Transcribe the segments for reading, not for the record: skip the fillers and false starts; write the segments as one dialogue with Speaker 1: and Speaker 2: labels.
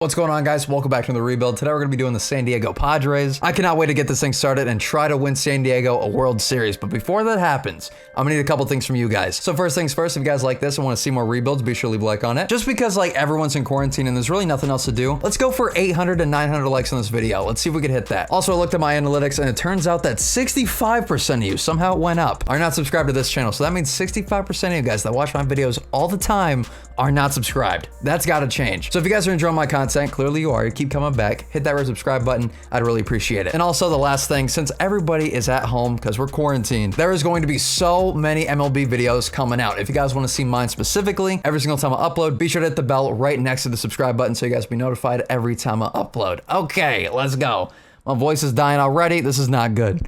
Speaker 1: What's going on, guys? Welcome back to the rebuild. Today we're going to be doing the San Diego Padres. I cannot wait to get this thing started and try to win San Diego a World Series. But before that happens, I'm going to need a couple things from you guys. So first things first, if you guys like this and want to see more rebuilds, be sure to leave a like on it. Just because like everyone's in quarantine and there's really nothing else to do, let's go for 800 to 900 likes on this video. Let's see if we can hit that. Also, I looked at my analytics and it turns out that 65% of you, somehow it went up, are not subscribed to this channel. So that means 65% of you guys that watch my videos all the time are not subscribed. That's got to change. So if you guys are enjoying my content, clearly you are, keep coming back, hit that red subscribe button. I'd really appreciate it. And also the last thing, since everybody is at home because we're quarantined, there is going to be so many MLB videos coming out. If you guys want to see mine specifically, every single time I upload, be sure to hit the bell right next to the subscribe button so you guys be notified every time I upload. Okay, let's go. My voice is dying already. This is not good.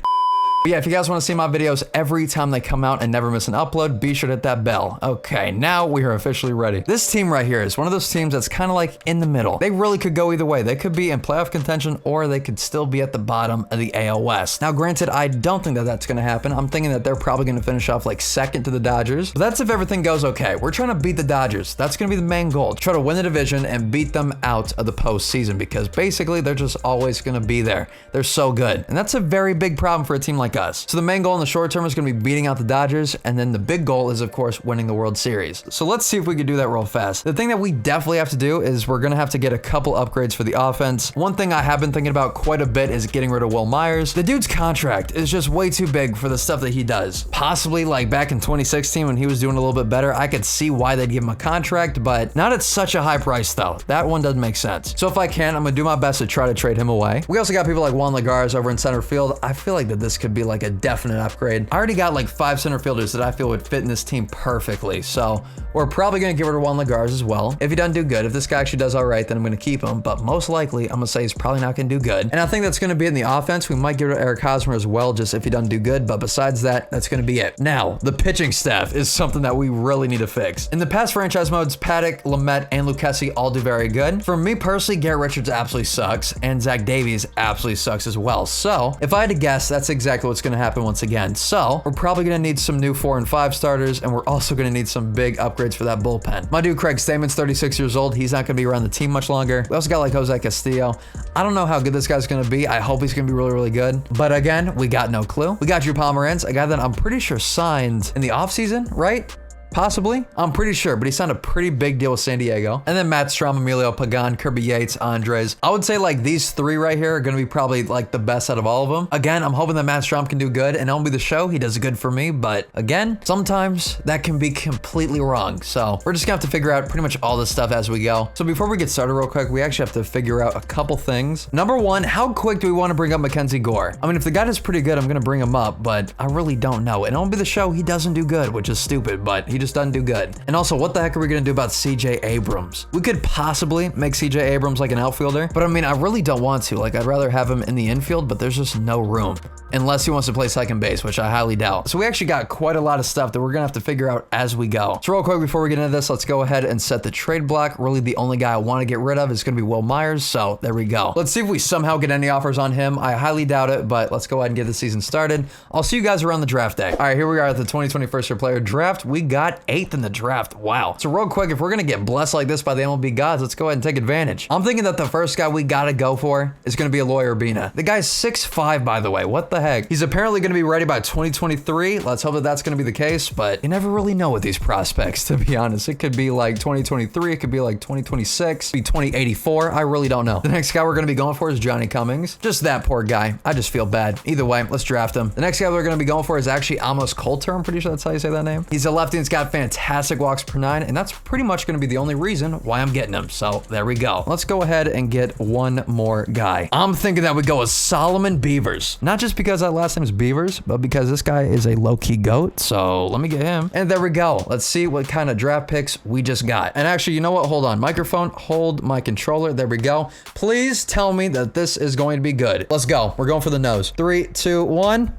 Speaker 1: But yeah, if you guys want to see my videos every time they come out and never miss an upload, be sure to hit that bell. Okay, now we are officially ready. This team right here is one of those teams that's kind of like in the middle. They really could go either way. They could be in playoff contention or they could still be at the bottom of the AL West. Now, granted, I don't think that that's going to happen. I'm thinking that they're probably going to finish off like second to the Dodgers. But that's if everything goes okay. We're trying to beat the Dodgers. That's going to be the main goal. Try to win the division and beat them out of the postseason because basically they're just always going to be there. They're so good. And that's a very big problem for a team like us. So the main goal in the short term is going to be beating out the Dodgers, and then the big goal is, of course, winning the World Series. So let's see if we can do that real fast. The thing that we definitely have to do is we're going to have to get a couple upgrades for the offense. One thing I have been thinking about quite a bit is getting rid of Will Myers. The dude's contract is just way too big for the stuff that he does. Possibly like back in 2016 when he was doing a little bit better, I could see why they'd give him a contract, but not at such a high price though. That one doesn't make sense. So if I can, I'm going to do my best to try to trade him away. We also got people like Juan Lagares over in center field. I feel like that this could be like a definite upgrade. I already got like 5 center fielders that I feel would fit in this team perfectly. So we're probably going to give it to Juan Lagares as well. If he doesn't do good, if this guy actually does all right, then I'm going to keep him. But most likely, I'm going to say he's probably not going to do good. And I think that's going to be in the offense. We might give it to Eric Hosmer as well, just if he doesn't do good. But besides that, that's going to be it. Now, the pitching staff is something that we really need to fix. In the past franchise modes, Paddock, Lamet, and Lucchesi all do very good. For me personally, Garrett Richards absolutely sucks. And Zach Davies absolutely sucks as well. So if I had to guess, that's exactly what's going to happen once again. So we're probably going to need some new 4 and 5 starters, and we're also going to need some big upgrades for that bullpen. My dude Craig Stateman's 36 years old. He's not going to be around the team much longer. We also got like Jose Castillo. I don't know how good this guy's going to be. I hope he's going to be really, really good. But again, we got no clue. We got Drew Pomeranz, a guy that I'm pretty sure signed in the offseason, right? Possibly. I'm pretty sure, but he signed a pretty big deal with San Diego. And then Matt Strom, Emilio Pagan, Kirby Yates, Andres. I would say like these 3 right here are going to be probably like the best out of all of them. Again, I'm hoping that Matt Strom can do good and it'll be the show. He does good for me, but again, sometimes that can be completely wrong. So we're just gonna have to figure out pretty much all this stuff as we go. So before we get started real quick, we actually have to figure out a couple things. Number one, how quick do we want to bring up Mackenzie Gore? I mean, if the guy is pretty good, I'm going to bring him up, but I really don't know. And it'll be the show. He doesn't do good, which is stupid, but he just doesn't do good. And also, what the heck are we going to do about CJ Abrams? We could possibly make CJ Abrams like an outfielder, but I mean, I really don't want to. Like, I'd rather have him in the infield, but there's just no room. Unless he wants to play second base, which I highly doubt. So we actually got quite a lot of stuff that we're gonna have to figure out as we go. So real quick, before we get into this, let's go ahead and set the trade block. Really, the only guy I want to get rid of is gonna be Will Myers. So there we go. Let's see if we somehow get any offers on him. I highly doubt it, but let's go ahead and get the season started. I'll see you guys around the draft day. All right, here we are at the 2021 Year Player Draft. We got 8th in the draft. Wow. So real quick, if we're gonna get blessed like this by the MLB gods, let's go ahead and take advantage. I'm thinking that the first guy we gotta go for is gonna be Eloy Urbina. The guy's 6'5", by the way. What the heck? He's apparently going to be ready by 2023. Let's hope that that's going to be the case, but you never really know with these prospects, to be honest. It could be like 2023. It could be like 2026, be 2084. I really don't know. The next guy we're going to be going for is Johnny Cummings. Just that poor guy. I just feel bad. Either way, let's draft him. The next guy we're going to be going for is actually Amos Coulter. I'm pretty sure that's how you say that name. He's a lefty and he's got fantastic walks per 9, and that's pretty much going to be the only reason why I'm getting him. So there we go. Let's go ahead and get one more guy. I'm thinking that we go with Solomon Beavers. Not just because that last name is Beavers, but because this guy is a low-key goat, so let me get him. And there we go. Let's see what kind of draft picks we just got. And actually, you know what? Hold on. Microphone, hold my controller. There we go. Please tell me that this is going to be good. Let's go. We're going for the nose. 3, 2, 1.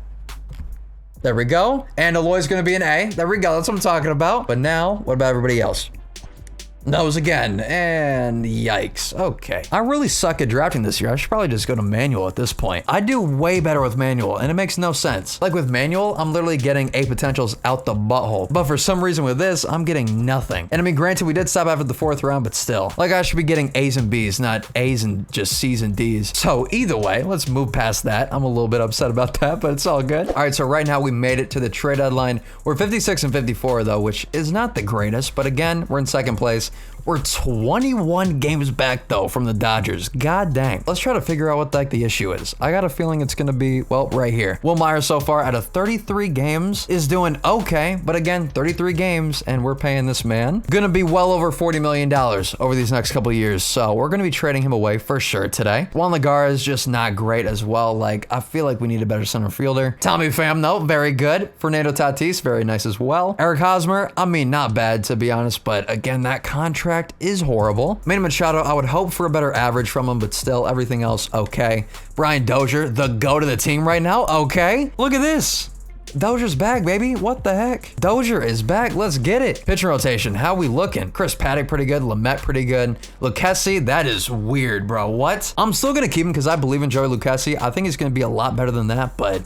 Speaker 1: There we go. And Eloy's going to be an A. There we go. That's what I'm talking about. But now, what about everybody else? Nose again, and yikes. Okay. I really suck at drafting this year. I should probably just go to manual at this point. I do way better with manual, and it makes no sense. Like with manual, I'm literally getting A potentials out the butthole. But for some reason with this, I'm getting nothing. And I mean, granted, we did stop after the 4th round, but still. Like I should be getting A's and B's, not A's and just C's and D's. So either way, let's move past that. I'm a little bit upset about that, but it's all good. All right, so right now we made it to the trade deadline. We're 56 and 54 though, which is not the greatest, but again, we're in 2nd place. We're 21 games back though from the Dodgers. God dang. Let's try to figure out what the heck the issue is. I got a feeling it's gonna be, well, right here. Will Myers so far out of 33 games is doing okay, but again, 33 games and we're paying this man gonna be well over $40 million over these next couple of years. So we're gonna be trading him away for sure today. Juan Lagares is just not great as well. Like I feel like we need a better center fielder. Tommy Pham though, very good. Fernando Tatis, very nice as well. Eric Hosmer, I mean, not bad to be honest, but again, that contract is horrible. Manny Machado, I would hope for a better average from him, but still everything else okay. Brian Dozier, the GOAT of the team right now, okay. Look at this. Dozier's back, baby. What the heck? Dozier is back. Let's get it. Pitching rotation. How we looking? Chris Paddock pretty good. Lamet pretty good. Lucchesi, that is weird, bro. What? I'm still gonna keep him because I believe in Joey Lucchesi. I think he's gonna be a lot better than that, but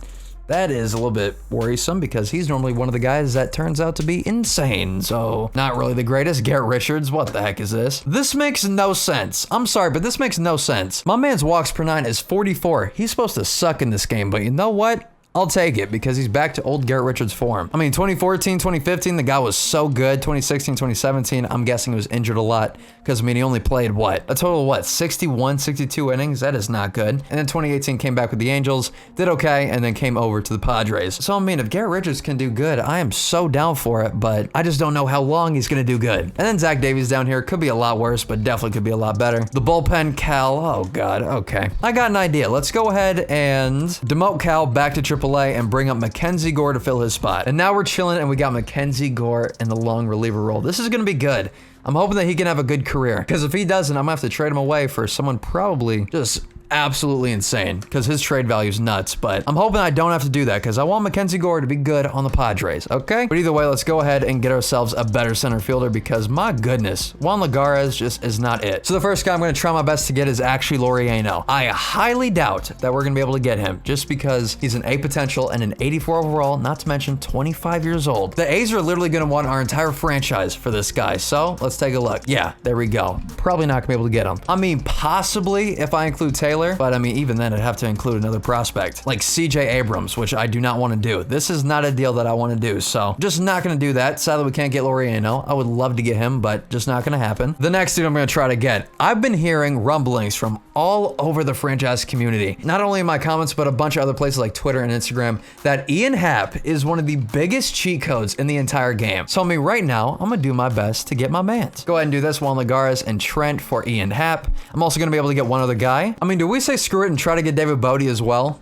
Speaker 1: that is a little bit worrisome because he's normally one of the guys that turns out to be insane. So not really the greatest. Garrett Richards, what the heck is this? This makes no sense. I'm sorry, but this makes no sense. My man's walks per 9 is 44. He's supposed to suck in this game, but you know what? I'll take it because he's back to old Garrett Richards form. I mean, 2014, 2015, the guy was so good. 2016, 2017, I'm guessing he was injured a lot because, I mean, he only played, what? A total of, what, 61, 62 innings? That is not good. And then 2018 came back with the Angels, did okay, and then came over to the Padres. So, I mean, if Garrett Richards can do good, I am so down for it, but I just don't know how long he's going to do good. And then Zach Davies down here could be a lot worse, but definitely could be a lot better. The bullpen, Cal, oh, God, okay. I got an idea. Let's go ahead and demote Cal back to AAA and bring up Mackenzie Gore to fill his spot. And now we're chilling and we got Mackenzie Gore in the long reliever role. This is going to be good. I'm hoping that he can have a good career because if he doesn't, I'm gonna have to trade him away for someone probably just absolutely insane because his trade value is nuts, but I'm hoping I don't have to do that because I want Mackenzie Gore to be good on the Padres, okay? But either way, let's go ahead and get ourselves a better center fielder because my goodness, Juan Lagares just is not it. So the first guy I'm going to try my best to get is actually Laureano. I highly doubt that we're going to be able to get him just because he's an A potential and an 84 overall, not to mention 25 years old. The A's are literally going to want our entire franchise for this guy, so let's take a look. Yeah, there we go. Probably not going to be able to get him. I mean, possibly if I include Taylor, but I mean, even then I'd have to include another prospect like CJ Abrams, which I do not want to do. This is not a deal that I want to do, so just not going to do that. Sadly, we can't get Laureano. I would love to get him, but just not going to happen. The next dude I'm going to try to get, I've been hearing rumblings from all over the franchise community, not only in my comments, but a bunch of other places like Twitter and Instagram, that Ian Happ is one of the biggest cheat codes in the entire game. So I mean, right now, I'm going to do my best to get my mans. Go ahead and do this. Juan Lagares and Trent for Ian Happ. I'm also going to be able to get one other guy. I mean, do we say screw it and try to get David Bodie as well?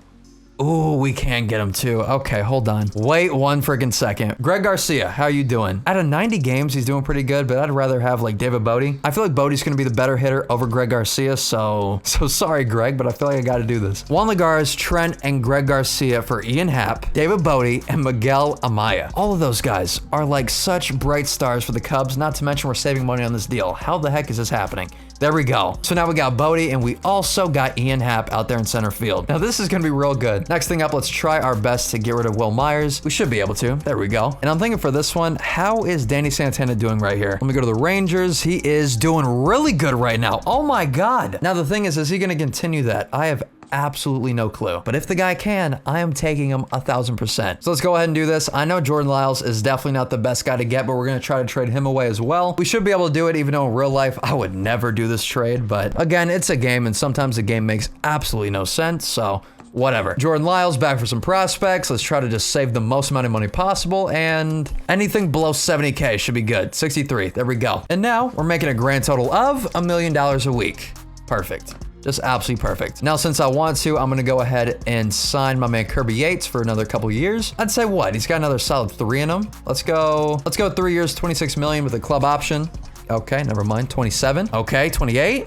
Speaker 1: Ooh, we can get him too. Okay, hold on. Wait one freaking second. Greg Garcia, how you doing? Out of 90 games, he's doing pretty good, but I'd rather have like David Bodie. I feel like Bodie's gonna be the better hitter over Greg Garcia, so sorry, Greg, but I feel like I gotta do this. Juan Lagares, Trent, and Greg Garcia for Ian Happ, David Bodie, and Miguel Amaya. All of those guys are like such bright stars for the Cubs, not to mention we're saving money on this deal. How the heck is this happening? There we go. So now we got Bodie, and we also got Ian Happ out there in center field. Now this is gonna be real good. Next thing up, let's try our best to get rid of Will Myers. We should be able to. There we go. And I'm thinking for this one, how is Danny Santana doing right here? Let me go to the Rangers. He is doing really good right now. Oh my God. Now the thing is he gonna continue that? I have absolutely no clue. But if the guy can, I am taking him 1000%. So let's go ahead and do this. I know Jordan Lyles is definitely not the best guy to get, but we're going to try to trade him away as well. We should be able to do it, even though in real life, I would never do this trade. But again, it's a game, and sometimes the game makes absolutely no sense. So whatever. Jordan Lyles back for some prospects. Let's try to just save the most amount of money possible, and anything below 70K should be good. 63, there we go. And now we're making a grand total of $1 million a week. Perfect. Just absolutely perfect. Now, since I want to, I'm going to go ahead and sign my man Kirby Yates for another couple years. I'd say what? He's got another solid 3 in him. Let's go 3 years, 26 million with a club option. Okay, never mind. 27. Okay, 28.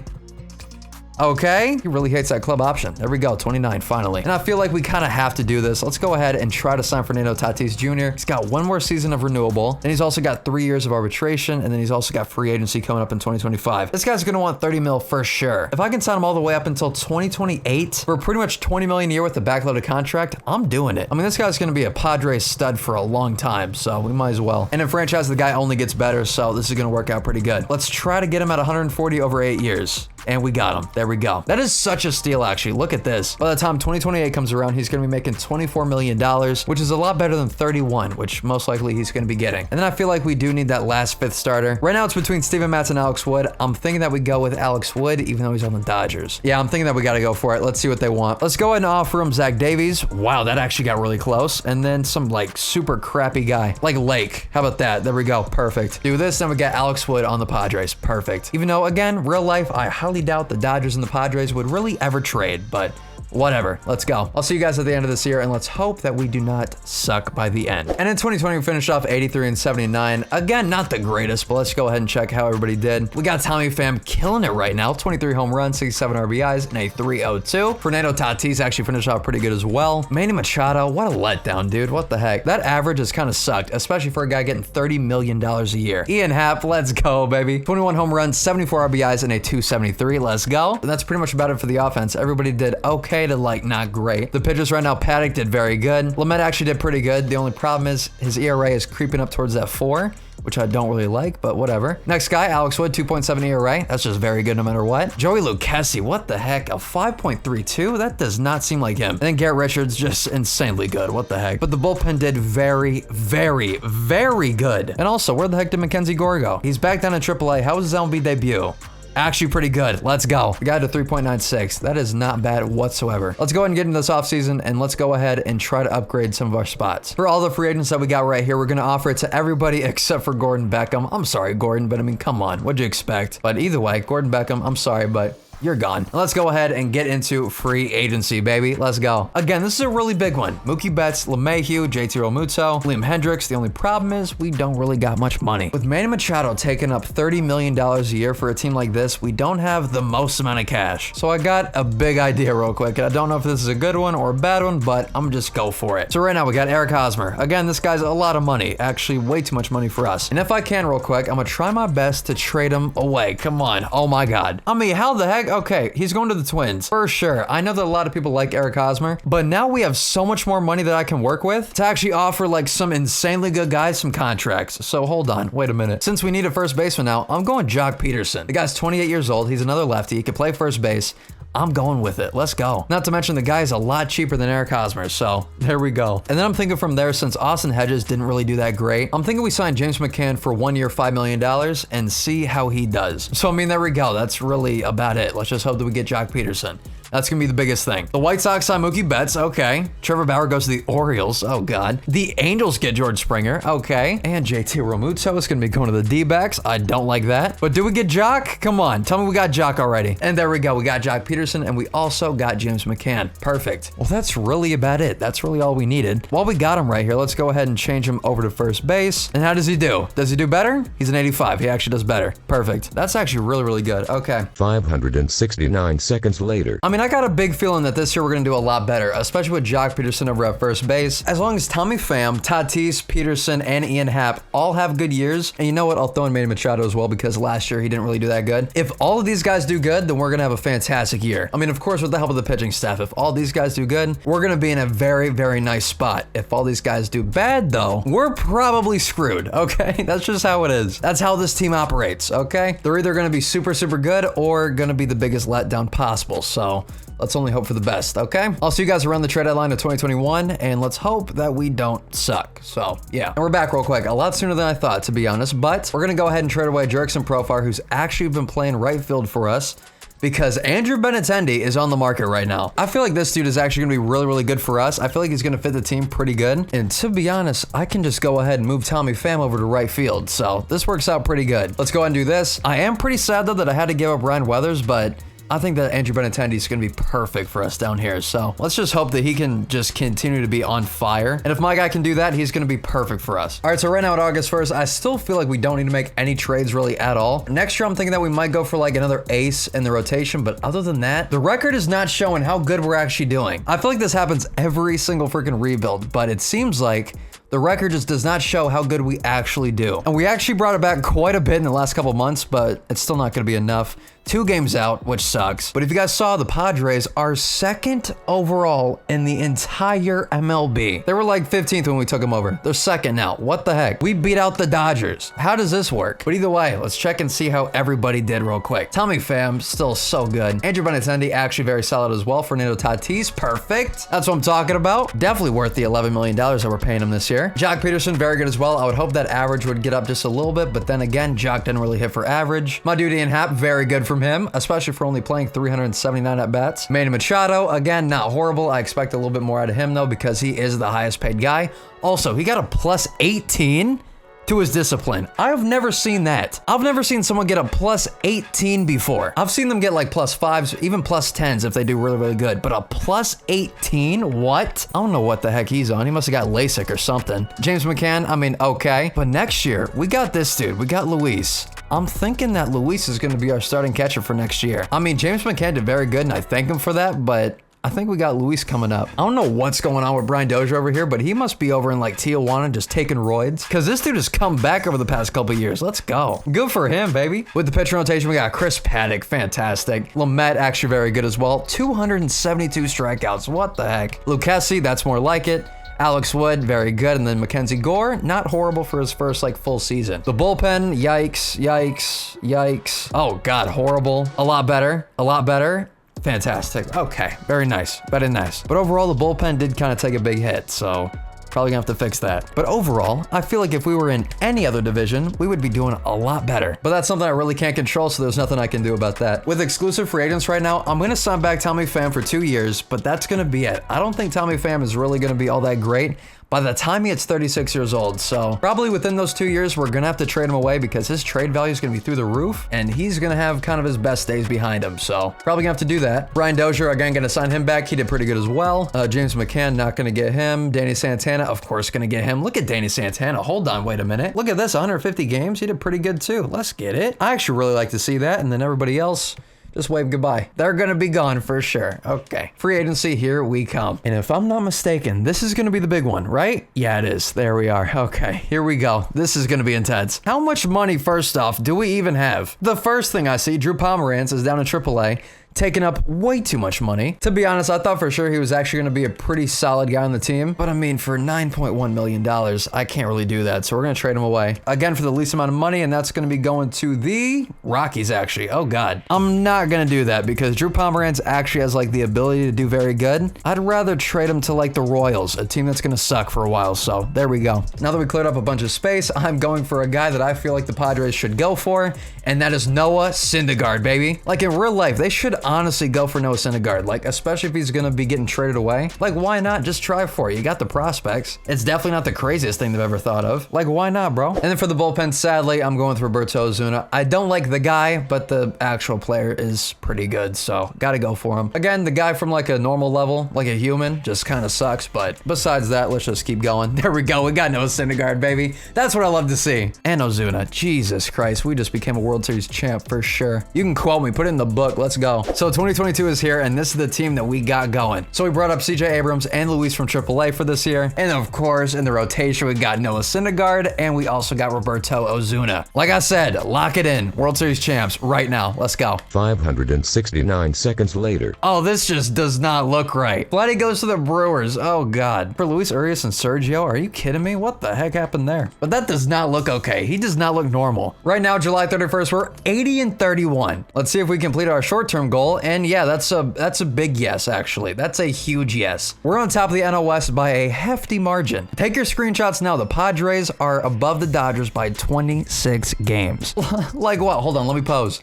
Speaker 1: Okay, he really hates that club option. There we go, 29 finally. And I feel like we kind of have to do this. Let's go ahead and try to sign Fernando Tatis Jr. He's got one more season of renewable, and he's also got 3 years of arbitration, and then he's also got free agency coming up in 2025. This guy's gonna want 30 mil for sure. If I can sign him all the way up until 2028 for pretty much 20 million a year with a backloaded contract, I'm doing it. I mean, this guy's gonna be a Padres stud for a long time, so we might as well. And in franchise, the guy only gets better, so this is gonna work out pretty good. Let's try to get him at 140 over 8 years. And we got him. There we go. That is such a steal, actually. Look at this. By the time 2028 comes around, he's going to be making $24 million, which is a lot better than 31, which most likely he's going to be getting. And then I feel like we do need that last 5th starter. Right now, it's between Steven Matz and Alex Wood. I'm thinking that we go with Alex Wood, even though he's on the Dodgers. Yeah, I'm thinking that we got to go for it. Let's see what they want. Let's go ahead and offer him Zach Davies. Wow, that actually got really close. And then some, like, super crappy guy, like Lake. How about that? There we go. Perfect. Do this, then we got Alex Wood on the Padres. Perfect. Even though, again, real life, I highly doubt the Dodgers and the Padres would really ever trade, but whatever. Let's go. I'll see you guys at the end of this year, and let's hope that we do not suck by the end. And in 2020, we finished off 83 and 79. Again, not the greatest, but let's go ahead and check how everybody did. We got Tommy Pham killing it right now. 23 home runs, 67 RBIs, and a 302. Fernando Tatis actually finished off pretty good as well. Manny Machado, what a letdown, dude. What the heck? That average has kind of sucked, especially for a guy getting $30 million a year. Ian Happ, let's go, baby. 21 home runs, 74 RBIs, and a 273. Let's go. And that's pretty much about it for the offense. Everybody did okay to like not great. The pitchers right now, Paddock did very good. Lamet actually did pretty good. The only problem is his ERA is creeping up towards that 4, which I don't really like, but whatever. Next guy, Alex Wood, 2.7 ERA. That's just very good no matter what. Joey Lucchesi, what the heck? A 5.32? That does not seem like him. And then Garrett Richards, just insanely good. What the heck? But the bullpen did very, very, very good. And also, where the heck did Mackenzie Gore go? He's back down in AAA. How was his MLB debut? Actually pretty good. Let's go. We got to 3.96. That is not bad whatsoever. Let's go ahead and get into this offseason, and let's go ahead and try to upgrade some of our spots. For all the free agents that we got right here, we're going to offer it to everybody except for Gordon Beckham. I'm sorry, Gordon, but I mean, come on. What'd you expect? But either way, Gordon Beckham, I'm sorry, but you're gone. Let's go ahead and get into free agency, baby. Let's go. Again, this is a really big one. Mookie Betts, LeMahieu, JT Realmuto, Liam Hendricks. The only problem is we don't really got much money. With Manny Machado taking up $30 million a year for a team like this, we don't have the most amount of cash. So I got a big idea real quick. And I don't know if this is a good one or a bad one, but I'm just go for it. So right now we got Eric Hosmer. Again, this guy's a lot of money. Actually, way too much money for us. And if I can real quick, I'm gonna try my best to trade him away. Come on. Oh my God. I mean, how the heck? Okay, he's going to the Twins for sure. I know that a lot of people like Eric Hosmer, but now we have so much more money that I can work with to actually offer like some insanely good guys some contracts. So hold on, wait a minute. Since we need a first baseman now, I'm going Jock Peterson. The guy's 28 years old. He's another lefty. He can play first base. I'm going with it. Let's go. Not to mention the guy is a lot cheaper than Eric Hosmer, so there we go. And then I'm thinking from there, since Austin Hedges didn't really do that great, I'm thinking we sign James McCann for 1 year, $5 million and see how he does. So I mean, there we go. That's really about it. Let's just hope that we get Jock Peterson. That's going to be the biggest thing. The White Sox sign Mookie Betts. Okay. Trevor Bauer goes to the Orioles. Oh, God. The Angels get George Springer. Okay. And JT Realmuto is going to be going to the D-backs. I don't like that. But do we get Jock? Come on. Tell me we got Jock already. And there we go. We got Jock Peterson, and we also got James McCann. Perfect. Well, that's really about it. That's really all we needed. While we got him right here, let's go ahead and change him over to first base. And how does he do? Does he do better? He's an 85. He actually does better. Perfect. That's actually really, really good. Okay.
Speaker 2: 569 seconds later.
Speaker 1: I mean, I got a big feeling that this year we're going to do a lot better, especially with Jock Peterson over at first base. As long as Tommy Pham, Tatis, Peterson, and Ian Happ all have good years, and you know what? I'll throw in Manny Machado as well because last year he didn't really do that good. If all of these guys do good, then we're going to have a fantastic year. I mean, of course, with the help of the pitching staff, if all these guys do good, we're going to be in a very, very nice spot. If all these guys do bad, though, we're probably screwed, okay? That's just how it is. That's how this team operates, okay? They're either going to be super, super good or going to be the biggest letdown possible, so let's only hope for the best, okay? I'll see you guys around the trade deadline of 2021, and let's hope that we don't suck. So, yeah. And we're back real quick. A lot sooner than I thought, to be honest, but we're going to go ahead and trade away Jurickson Profar, who's actually been playing right field for us, because Andrew Benintendi is on the market right now. I feel like this dude is actually going to be really, really good for us. I feel like he's going to fit the team pretty good. And to be honest, I can just go ahead and move Tommy Pham over to right field. So this works out pretty good. Let's go ahead and do this. I am pretty sad, though, that I had to give up Ryan Weathers, but I think that Andrew Benintendi is going to be perfect for us down here. So let's just hope that he can just continue to be on fire. And if my guy can do that, he's going to be perfect for us. All right, so right now at August 1st, I still feel like we don't need to make any trades really at all. Next year, I'm thinking that we might go for like another ace in the rotation. But other than that, the record is not showing how good we're actually doing. I feel like this happens every single freaking rebuild, but it seems like the record just does not show how good we actually do. And we actually brought it back quite a bit in the last couple months, but it's still not going to be enough. 2 games out, which sucks. But if you guys saw, the Padres are 2nd overall in the entire MLB. They were like 15th when we took them over. They're 2nd now. What the heck? We beat out the Dodgers. How does this work? But either way, let's check and see how everybody did real quick. Tommy Pham, still so good. Andrew Benintendi, actually very solid as well. Fernando Tatis, perfect. That's what I'm talking about. Definitely worth the $11 million that we're paying him this year. Jock Peterson, very good as well. I would hope that average would get up just a little bit, but then again, Jock didn't really hit for average. My dude Ian Happ, very good from him, especially for only playing 379 at-bats. Manny Machado, again, not horrible. I expect a little bit more out of him, though, because he is the highest paid guy. Also, he got a plus 18 to his discipline. I've never seen that. I've never seen someone get a plus 18 before. I've seen them get like plus 5s, even plus 10s if they do really, really good. But a plus 18? What? I don't know what the heck he's on. He must have got LASIK or something. James McCann, I mean, okay. But next year, we got this dude. We got Luis. I'm thinking that Luis is going to be our starting catcher for next year. I mean, James McCann did very good, and I thank him for that, but I think we got Luis coming up. I don't know what's going on with Brian Dozier over here, but he must be over in like Tijuana just taking roids, because this dude has come back over the past couple of years. Let's go. Good for him, baby. With the pitcher rotation, we got Chris Paddock, fantastic. Lamet, actually very good as well. 272 strikeouts. What the heck? Lucchesi, that's more like it. Alex Wood, very good. And then Mackenzie Gore, not horrible for his first like full season. The bullpen, yikes, yikes, yikes. Oh God, horrible. A lot better, a lot better. Fantastic. Okay, very nice, very nice. But overall, the bullpen did kind of take a big hit, so probably gonna have to fix that. But overall, I feel like if we were in any other division, we would be doing a lot better. But that's something I really can't control, so there's nothing I can do about that. With exclusive free agents right now, I'm gonna sign back Tommy Pham for 2 years, but that's gonna be it. I don't think Tommy Pham is really gonna be all that great by the time he hits 36 years old. So probably within those 2 years, we're gonna have to trade him away because his trade value is gonna be through the roof and he's gonna have kind of his best days behind him. So probably gonna have to do that. Brian Dozier, again, gonna sign him back. He did pretty good as well. James McCann, not gonna get him. Danny Santana, of course, gonna get him. Look at Danny Santana. Hold on, wait a minute. Look at this, 150 games. He did pretty good too. Let's get it. I actually really like to see that. And then everybody else, just wave goodbye. They're gonna be gone for sure. Okay, free agency, here we come. And if I'm not mistaken, this is gonna be the big one, right? Yeah, it is. There we are. Okay, here we go. This is gonna be intense. How much money, first off, do we even have? The first thing I see, Drew Pomeranz is down in AAA, taking up way too much money. To be honest, I thought for sure he was actually going to be a pretty solid guy on the team. But I mean, for $9.1 million, I can't really do that. So we're going to trade him away. Again, for the least amount of money, and that's going to be going to the Rockies, actually. Oh, God. I'm not going to do that because Drew Pomeranz actually has, like, the ability to do very good. I'd rather trade him to, like, the Royals, a team that's going to suck for a while. So there we go. Now that we cleared up a bunch of space, I'm going for a guy that I feel like the Padres should go for, and that is Noah Syndergaard, baby. Like, in real life, they should honestly go for Noah Syndergaard, like, especially if he's gonna be getting traded away. Like, why not just try for it? You got the prospects. It's definitely not the craziest thing they've ever thought of. Like, why not, bro? And then for the bullpen, sadly, I'm going with Roberto Osuna. I don't like the guy, but the actual player is pretty good, so gotta go for him. Again, the guy from like a normal level, like a human, just kind of sucks, but besides that, let's just keep going. There we go. We got Noah Syndergaard, baby. That's what I love to see. And Ozuna, Jesus Christ, we just became a World Series champ for sure. You can quote me, put it in the book. Let's go. So 2022 is here, and this is the team that we got going. So we brought up CJ Abrams and Luis from AAA for this year. And of course, in the rotation, we got Noah Syndergaard, and we also got Roberto Osuna. Like I said, lock it in. World Series champs right now. Let's go.
Speaker 2: 569 seconds later.
Speaker 1: Oh, this just does not look right. Vladdy goes to the Brewers. Oh, God. For Luis Urias and Sergio, are you kidding me? What the heck happened there? But that does not look okay. He does not look normal. Right now, July 31st, we're 80-31. Let's see if we complete our short-term goal. And yeah, that's a big yes, actually. That's a huge yes. We're on top of the NL West by a hefty margin. Take your screenshots now. The Padres are above the Dodgers by 26 games. Like what? Hold on, let me pose.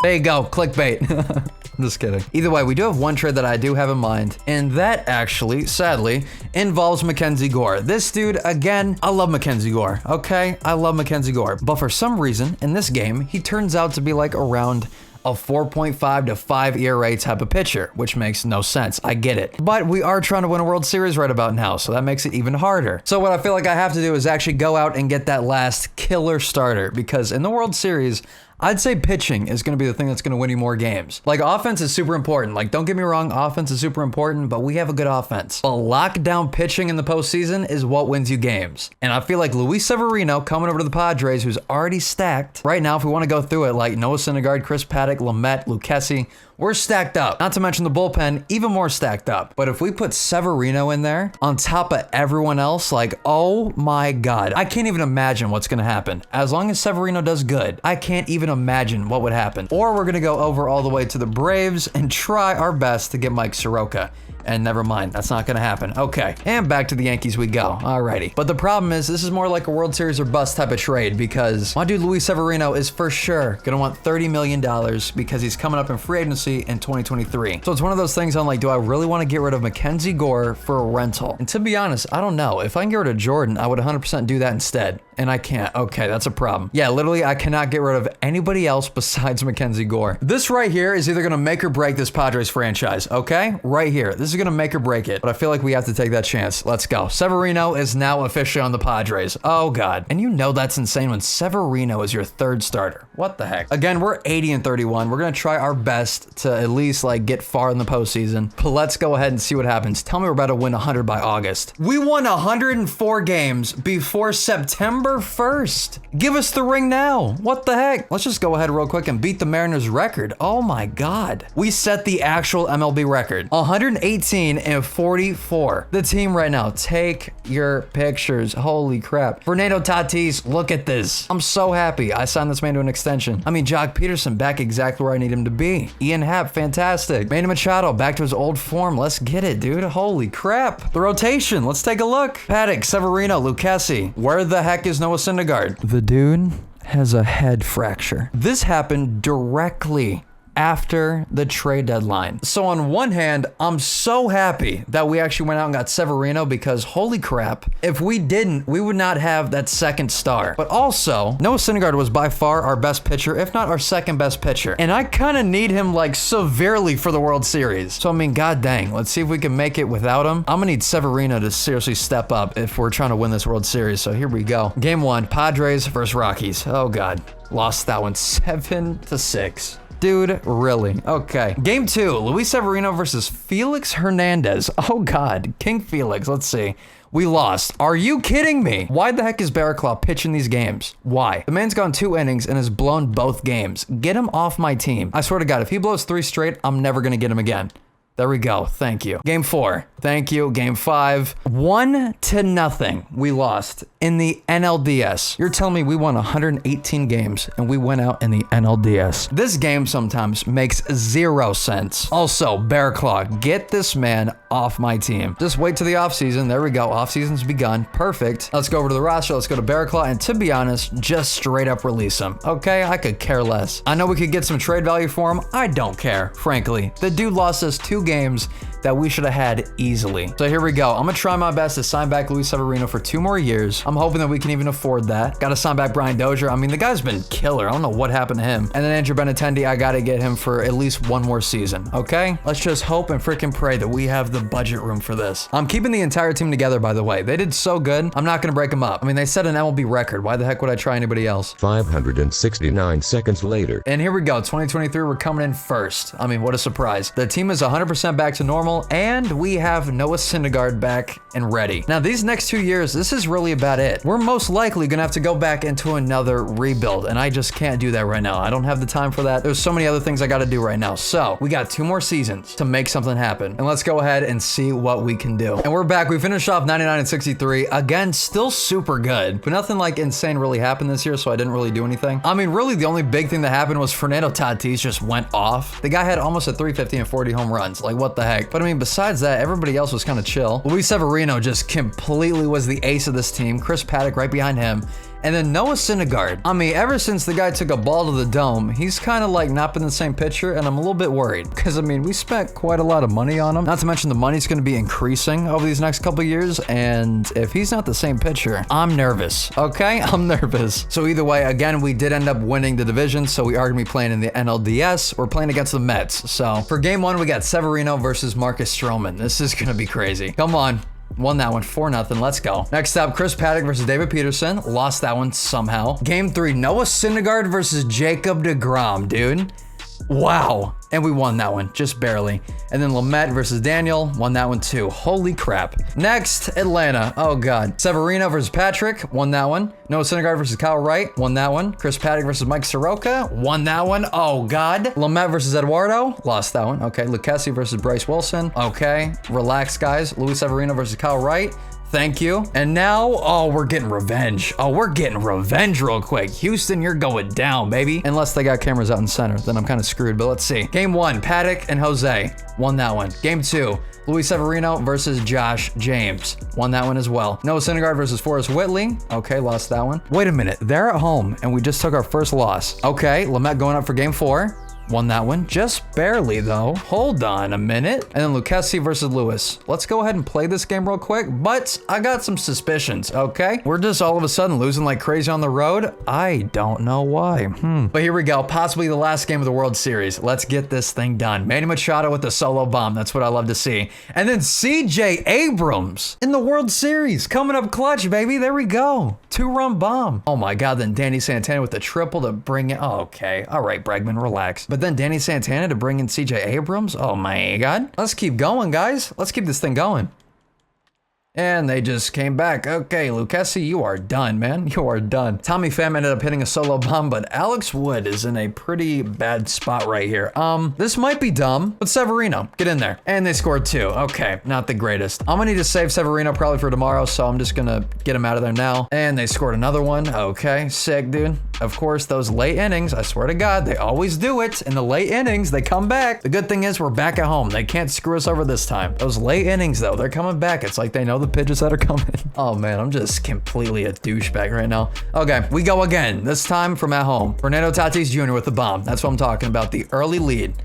Speaker 1: There you go, clickbait. I'm just kidding. Either way, we do have one trade that I do have in mind, and that actually, sadly, involves Mackenzie Gore. This dude, again, I love Mackenzie Gore, okay? I love Mackenzie Gore. But for some reason, in this game, he turns out to be like around a 4.5 to 5 ERA type of pitcher, which makes no sense. I get it. But we are trying to win a World Series right about now, so that makes it even harder. So what I feel like I have to do is actually go out and get that last killer starter, because in the World Series, I'd say pitching is going to be the thing that's going to win you more games. Like, offense is super important. Like, don't get me wrong, offense is super important, but we have a good offense. But lockdown pitching in the postseason is what wins you games. And I feel like Louie Severino coming over to the Padres, who's already stacked. Right now, if we want to go through it, like Noah Syndergaard, Chris Paddock, Lamet, Lucchesi, we're stacked up. Not to mention the bullpen, even more stacked up. But if we put Severino in there on top of everyone else, like, oh my God, I can't even imagine what's going to happen. As long as Severino does good, I can't even imagine what would happen. Or we're going to go over all the way to the Braves and try our best to get Mike Soroka. And never mind, that's not gonna happen. Okay, and back to the Yankees we go. Alrighty. But the problem is, this is more like a World Series or bust type of trade, because my dude Louie Severino is for sure gonna want $30 million because he's coming up in free agency in 2023. So it's one of those things on like, do I really want to get rid of Mackenzie Gore for a rental? And to be honest, I don't know. If I can get rid of Jordan, I would 100% do that instead. And I can't. Okay, that's a problem. Yeah, literally, I cannot get rid of anybody else besides Mackenzie Gore. This right here is either gonna make or break this Padres franchise, okay? Right here. This is gonna make or break it, but I feel like we have to take that chance. Let's go. Severino is now officially on the Padres. Oh God. And you know that's insane when Severino is your third starter. What the heck? Again, we're 80-31. We're gonna try our best to at least like get far in the postseason, but let's go ahead and see what happens. Tell me we're about to win 100 by August. We won 104 games before September 1st. Give us the ring now. What the heck? Let's just go ahead real quick and beat the Mariners record. Oh my God. We set the actual MLB record. 118-44. The team right now, take your pictures. Holy crap. Fernando Tatis, look at this. I'm so happy I signed this man to an extension. I mean, Jock Peterson back exactly where I need him to be. Ian Happ, fantastic. Manny Machado back to his old form. Let's get it, dude. Holy crap. The rotation, let's take a look. Paddock, Severino, Lucchesi. Where the heck is Noah Syndergaard? The dude has a head fracture. This happened directly after the trade deadline. So on one hand, I'm so happy that we actually went out and got Severino, because holy crap, if we didn't, we would not have that second star. But also, Noah Syndergaard was by far our best pitcher, if not our second best pitcher. And I kind of need him like severely for the World Series. So I mean, god dang, let's see if we can make it without him. I'm gonna need Severino to seriously step up if we're trying to win this World Series. So here we go. Game 1, Padres versus Rockies. Oh God, lost that one 7-6. Dude, really? Okay. Game 2, Louie Severino versus Felix Hernandez. Oh God, King Felix, let's see. We lost. Are you kidding me? Why the heck is Barraclough pitching these games? Why? The man's gone 2 innings and has blown both games. Get him off my team. I swear to God, if he blows 3 straight, I'm never gonna get him again. There we go. Thank you. Game 4. Thank you. Game 5. 1-0. We lost in the NLDS. You're telling me we won 118 games and we went out in the NLDS. This game sometimes makes 0 sense. Also, Barraclough, get this man off my team. Just wait till the offseason. There we go. Offseason's begun. Perfect. Let's go over to the roster. Let's go to Barraclough. And to be honest, just straight up release him. Okay? I could care less. I know we could get some trade value for him. I don't care, frankly. The dude lost us 2 games that we should have had easily. So here we go. I'm gonna try my best to sign back Louie Severino for 2 more years. I'm hoping that we can even afford that. Gotta sign back Brian Dozier. I mean, the guy's been killer. I don't know what happened to him. And then Andrew Benintendi, I gotta get him for at least 1 more season, okay? Let's just hope and freaking pray that we have the budget room for this. I'm keeping the entire team together, by the way. They did so good. I'm not gonna break them up. I mean, they set an MLB record. Why the heck would I try anybody else?
Speaker 2: 569 seconds later.
Speaker 1: And here we go. 2023, we're coming in first. I mean, what a surprise. The team is 100% back to normal, and we have Noah Syndergaard back and ready. Now, these next 2 years, this is really about it. We're most likely gonna have to go back into another rebuild, and I just can't do that right now. I don't have the time for that. There's so many other things I gotta do right now. So we got 2 more seasons to make something happen, and let's go ahead and see what we can do. And we're back. We finished off 99-63. Again, still super good, but nothing like insane really happened this year, so I didn't really do anything. I mean, really, the only big thing that happened was Fernando Tatis just went off. The guy had almost a 350 and 40 home runs. Like, what the heck? But I mean, besides that, everybody else was kind of chill. Louie Severino just completely was the ace of this team. Chris Paddock right behind him. And then Noah Syndergaard. I mean, ever since the guy took a ball to the dome, he's kind of like not been the same pitcher, and I'm a little bit worried. Because, I mean, we spent quite a lot of money on him. Not to mention the money's going to be increasing over these next couple years, and if he's not the same pitcher, I'm nervous, okay? I'm nervous. So either way, again, we did end up winning the division, so we are going to be playing in the NLDS. We're playing against the Mets. So for game 1, we got Severino versus Marcus Stroman. This is going to be crazy. Come on. Won that one 4-0. Let's go. Next up, Chris Paddock versus David Peterson. Lost that one somehow. Game 3, Noah Syndergaard versus Jacob deGrom, dude. Wow. And we won that one, just barely. And then Lamet versus Daniel, won that one too. Holy crap. Next, Atlanta. Oh God. Severino versus Patrick, won that one. Noah Syndergaard versus Kyle Wright, won that one. Chris Paddock versus Mike Soroka, won that one. Oh God. Lamet versus Eduardo, lost that one. Okay. Lucchesi versus Bryce Wilson. Okay. Relax, guys. Louie Severino versus Kyle Wright. Thank you. And now, oh, we're getting revenge. Oh, we're getting revenge real quick. Houston, you're going down, baby. Unless they got cameras out in center, then I'm kind of screwed, but let's see. Game 1, Paddock and Jose. Won that one. Game 2, Louie Severino versus Josh James. Won that one as well. Noah Syndergaard versus Forrest Whitley. Okay, lost that one. Wait a minute. They're at home, and we just took our first loss. Okay, Lamet going up for game 4. Won that one, just barely though. Hold on a minute. And then Lucchesi versus Lewis. Let's go ahead and play this game real quick, but I got some suspicions, okay? We're just all of a sudden losing like crazy on the road. I don't know why. But here we go, possibly the last game of the World Series. Let's get this thing done. Manny Machado with the solo bomb. That's what I love to see. And then CJ Abrams in the World Series coming up clutch, baby. There we go. 2-run bomb. Oh my God, then Danny Santana with the triple to bring it. Oh, okay, all right, Bregman, relax. But then Danny Santana to bring in CJ Abrams. Oh my God. Let's keep going, guys. Let's keep this thing going. And they just came back. Okay, Lucchesi, you are done, man. You are done. Tommy Pham ended up hitting a solo bomb, but Alex Wood is in a pretty bad spot right here. This might be dumb, but Severino, get in there. And they scored 2. Okay, not the greatest. I'm gonna need to save Severino probably for tomorrow, so I'm just gonna get him out of there now. And they scored another one. Okay, sick, dude. Of course, those late innings, I swear to God, they always do it. In the late innings, they come back. The good thing is we're back at home. They can't screw us over this time. Those late innings, though, they're coming back. It's like they know the pitches that are coming. Oh man, I'm just completely a douchebag right now. Okay, we go again. This time from at home. Fernando Tatis Jr. with the bomb. That's what I'm talking about. The early lead.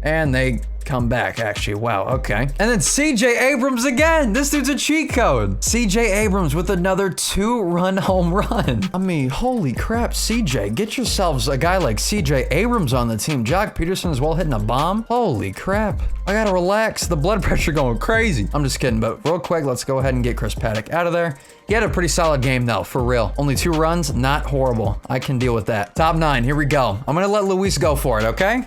Speaker 1: And they come back, actually. Wow, okay. And then CJ Abrams again. This dude's a cheat code. CJ Abrams with another 2-run home run. I mean, holy crap, CJ. Get yourselves a guy like CJ Abrams on the team. Jock Peterson as well hitting a bomb. Holy crap. I gotta relax. The blood pressure going crazy. I'm just kidding, but real quick, let's go ahead and get Chris Paddock out of there. He had a pretty solid game though, for real. Only 2 runs, not horrible. I can deal with that. Top 9, here we go. I'm gonna let Luis go for it, okay?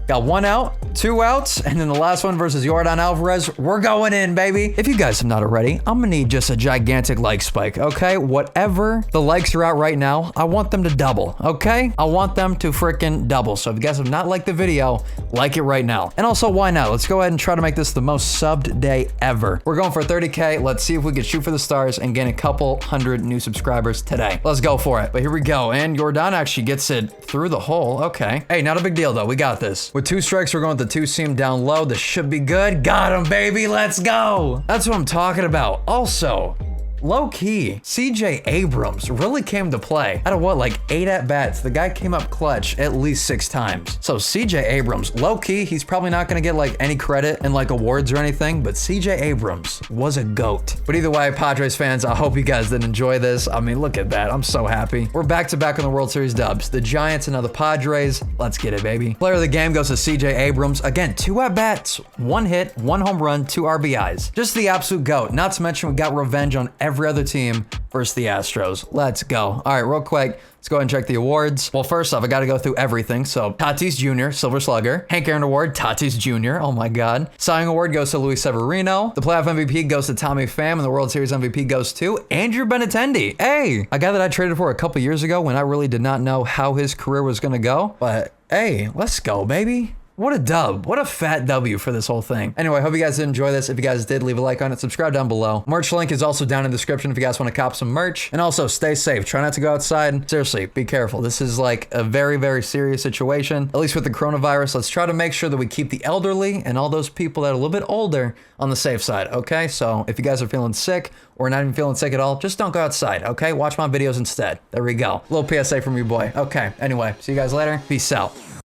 Speaker 1: Got 1 out, 2 outs, and then the last one versus Yordan Alvarez. We're going in, baby. If you guys have not already, I'm gonna need just a gigantic like spike, okay? Whatever the likes are out right now, I want them to double, okay? I want them to freaking double. So if you guys have not liked the video, like it right now. And also, why not? Let's go ahead and try to make this the most subbed day ever. We're going for 30K. Let's see if we can shoot for the stars and gain a couple hundred new subscribers today. Let's go for it. But here we go. And Yordan actually gets it through the hole. Okay. Hey, not a big deal though. We got this. With 2 strikes, we're going with the 2-seam down low. This should be good. Got him, baby. Let's go. That's what I'm talking about. Also, low key, CJ Abrams really came to play. Out of what, like 8 at-bats, the guy came up clutch at least 6 times. So CJ Abrams, low key, he's probably not gonna get like any credit and like awards or anything, but CJ Abrams was a GOAT. But either way, Padres fans, I hope you guys did enjoy this. I mean, look at that. I'm so happy. We're back to back on the World Series dubs. The Giants and now the Padres. Let's get it, baby. Player of the game goes to CJ Abrams. Again, 2 at-bats, 1 hit, 1 home run, 2 RBIs. Just the absolute GOAT. Not to mention we got revenge on every other team versus the Astros. Let's go. All right, real quick, let's go ahead and check the awards. Well, first off, I got to go through everything. So Tatis Jr., Silver Slugger. Hank Aaron Award, Tatis Jr. Oh my God. Cy Young Award goes to Louie Severino. The playoff MVP goes to Tommy Pham, and the World Series MVP goes to Andrew Benintendi. Hey, a guy that I traded for a couple years ago when I really did not know how his career was going to go. But hey, let's go, baby. What a dub. What a fat W for this whole thing. Anyway, I hope you guys did enjoy this. If you guys did, leave a like on it. Subscribe down below. Merch link is also down in the description if you guys want to cop some merch. And also, stay safe. Try not to go outside. Seriously, be careful. This is like a very, very serious situation. At least with the coronavirus, let's try to make sure that we keep the elderly and all those people that are a little bit older on the safe side, okay? So if you guys are feeling sick or not even feeling sick at all, just don't go outside, okay? Watch my videos instead. There we go. Little PSA from your boy. Okay, anyway, see you guys later. Peace out.